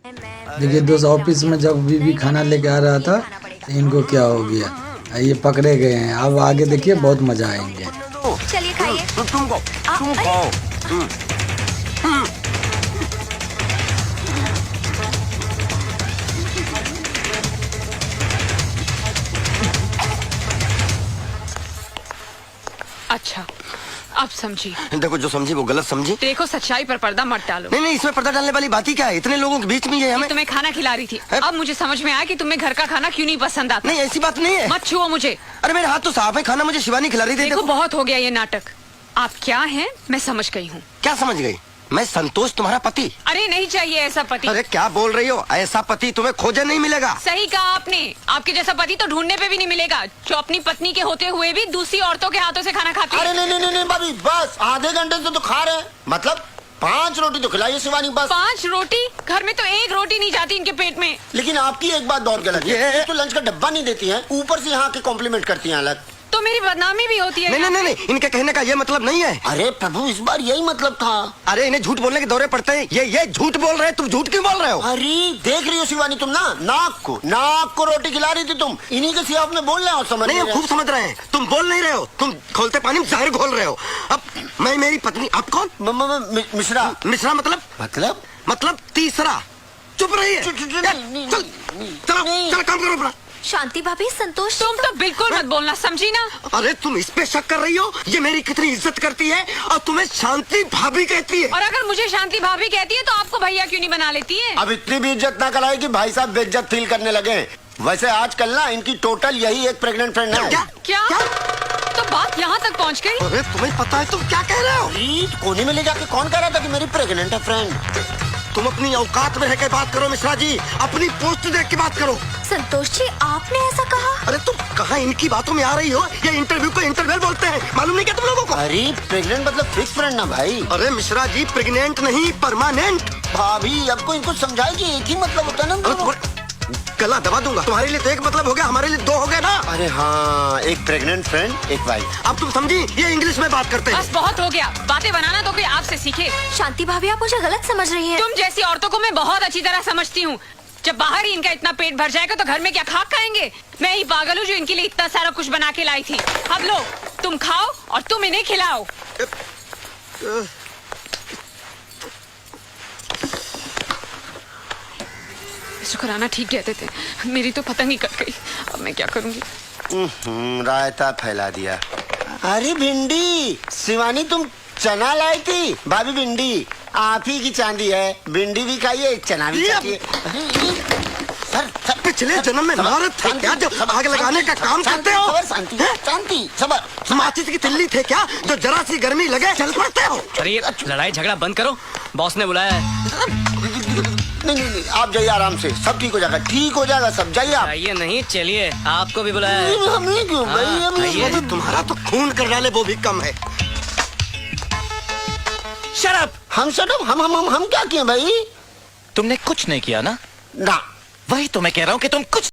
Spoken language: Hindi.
देखिए दोस्त, ऑफिस में जब बीवी खाना लेके आ रहा था तो इनको क्या हो गया, ये पकड़े गए हैं। अब आगे देखिए बहुत मजा आएंगे। चलिए खाइए। तुम खाओ। अच्छा, अब समझी। देखो, जो समझी वो गलत समझी। देखो, सच्चाई पर पर्दा मत डालो। नहीं, इसमें पर्दा डालने वाली बात ही क्या है? इतने लोगों के बीच में ये हमें तुम्हें खाना खिला रही थी। अब मुझे समझ में आया कि तुम्हें घर का खाना क्यों नहीं पसंद आता। नहीं, ऐसी बात नहीं है। मत छुओ मुझे। अरे मेरे हाथ तो साफ है, खाना मुझे शिवानी खिला रही थी। देखो, बहुत हो गया ये नाटक। आप क्या हैं मैं समझ गई हूँ। क्या समझ गई? मैं संतोष तुम्हारा पति। अरे नहीं चाहिए ऐसा पति। अरे क्या बोल रही हो? ऐसा पति तुम्हें खोजे नहीं मिलेगा। सही कहा आपने। आपके जैसा पति तो ढूंढने पे भी नहीं मिलेगा, जो अपनी पत्नी के होते हुए भी दूसरी औरतों के हाथों से खाना खाती है। अरे नहीं भाभी, बस आधे घंटे से तो खा रहे हैं। मतलब 5 रोटी तो खिलाइए शिवानी, बस। 5 रोटी? घर में तो 1 रोटी नहीं जाती इनके पेट में। लेकिन आपकी एक बात और गलत है। ये तो लंच का डब्बा नहीं देती हैं, ऊपर से यहाँ के कॉम्प्लीमेंट करती हैं अलग। तो मेरी बदनामी भी होती है। नहीं, इनके कहने का ये मतलब नहीं है। अरे प्रभु, इस बार यही मतलब था। अरे इन्हें झूठ बोलने के दौरे पड़ते हैं। ये झूठ बोल रहे हैं। तुम झूठ क्यों बोल रहे हो? अरे देख रही हो शिवानी, तुम ना नाक को रोटी खिला रही थी तुम। इन्हीं के सियाफ में बोल रहे हो, समझ नहीं, हम खूब समझ रहे हैं। तुम बोल नहीं रहे हो, तुम खोलते पानी में जहर घोल रहे हो। अब मैं मेरी पत्नी, आप कौन? मिश्रा मतलब तीसरा। चुप रहिए। चलो काम करो अपना। शांति भाभी, संतोष तुम तो बिल्कुल मत बोलना, समझी ना? अरे तुम इस पे शक कर रही हो? ये मेरी कितनी इज्जत करती है और तुम्हें शांति भाभी कहती है। और अगर मुझे शांति भाभी कहती है तो आपको भैया क्यों नहीं बना लेती है? अब इतनी भी इज्जत ना कराए कि भाई साहब बेइज्जत फील करने लगे। वैसे आजकल ना इनकी टोटल यही एक प्रेग्नेंट फ्रेंड है। क्या? तो बात यहाँ तक पहुँच गई? अरे तुम्हें पता है तुम क्या कह रहे हो? कोने में ले जाके कौन कह रहा था कि मेरी प्रेग्नेंट है फ्रेंड? तुम अपनी औकात में रह के बात करो मिश्रा जी। अपनी पोस्ट देख के बात करो। संतोष जी, आपने ऐसा कहा? अरे तुम कहाँ इनकी बातों में आ रही हो? ये इंटरव्यू को इंटरवल बोलते हैं, मालूम नहीं क्या तुम लोगों को? अरे प्रेग्नेंट मतलब फिक्स फ्रेंड ना भाई। अरे मिश्रा जी, प्रेग्नेंट नहीं, परमानेंट। भाभी अब को इनको समझाएगी, एक ही मतलब होता है ना। गला दबा दूंगा। तुम्हारे लिए तो एक मतलब हो गया, हमारे लिए 2 हो गए ना। अरे हाँ, एक प्रेग्नेंट फ्रेंड, एक वाइफ। अब तुम समझी? ये इंग्लिश में बात करते हैं। बस बहुत हो गया। बातें बनाना तो कोई आपसे सीखे। शांति भाभी, आप मुझे गलत समझ रही हैं। तुम जैसी औरतों को मैं बहुत अच्छी तरह समझती हूँ। जब बाहर ही इनका इतना पेट भर जाएगा तो घर में क्या खाक खाएंगे? मैं ही पागल हूँ जो इनके लिए इतना सारा कुछ बना के लाई थी। अब लो, तुम खाओ और तुम इन्हें खिलाओ। शुक्राना ठीक कहते थे, मेरी तो पतंग ही कट गई। अब मैं क्या करूँगी? रायता फैला दिया। अरे भिंडी, शिवानी तुम चना लाई थी। भाभी भिंडी आप ही की चांदी है। भिंडी भी खाइए, चना भी खाइए। सर, पिछले जन्म में नारद थे क्या जो आग लगाने का काम करते हो? शांति, सबर। माचिस की तिल्ली थे क्या जो जरा सी गर्मी लगे चल पड़ते हो? अरे लड़ाई झगड़ा बंद करो, बॉस ने बुलाया है। नहीं, आप जाइए आराम से, सब ठीक हो जाएगा। ठीक हो जाएगा सब, जाइए आप। आइए नहीं, चलिए, आपको भी बुलाया है। हमें क्यों भाई? तुम्हारा तो खून कर डाले वो भी कम है। शराब। हम क्या किए भाई? तुमने कुछ नहीं किया ना? ना। वही तो मैं कह रहा हूँ कि तुम कुछ